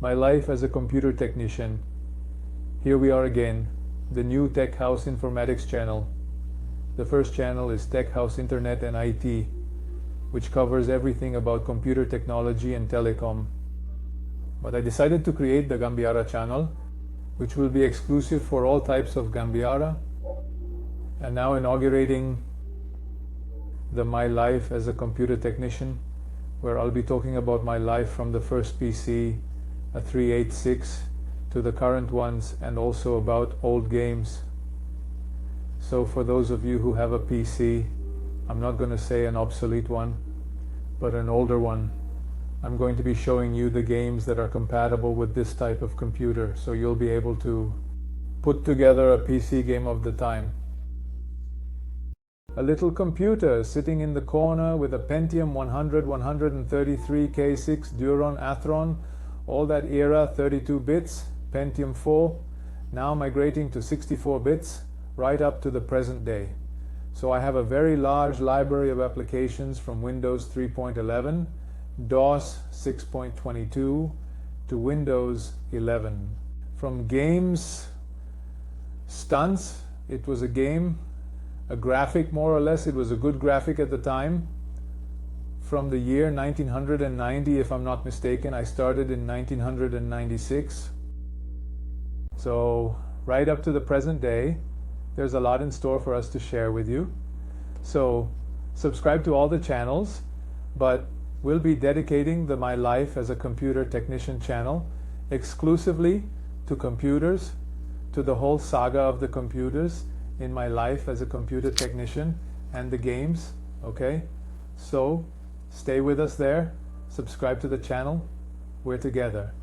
My life as a computer technician. Here we are again, the new Tech House Informatics channel. The first channel is Tech House Internet and IT, which covers everything about computer technology and telecom. But I decided to create the Gambiara channel, which will be exclusive for all types of Gambiara, and now inaugurating the My Life as a Computer Technician, where I'll be talking about my life from the first PC, a 386, to the current ones, and also about old games. So for those of you who have a PC, I'm not going to say an obsolete one, but an older one, I'm going to be showing you the games that are compatible with this type of computer, so you'll be able to put together a PC game of the time. A little computer sitting in the corner with a Pentium 100 133K6 Duron Atheron, all that era, 32 bits, Pentium 4, now migrating to 64 bits, right up to the present day. So I have a very large library of applications from Windows 3.11, DOS 6.22 to Windows 11. From games, Stunts, it was a game, a graphic more or less, it was a good graphic at the time. From the year 1990, if I'm not mistaken, I started in 1996. So right up to the present day, there's a lot in store for us to share with you. So subscribe to all the channels, but we'll be dedicating the My Life as a Computer Technician channel exclusively to computers, to the whole saga of the computers in my life as a computer technician and the games, okay? So stay with us there, subscribe to the channel, we're together.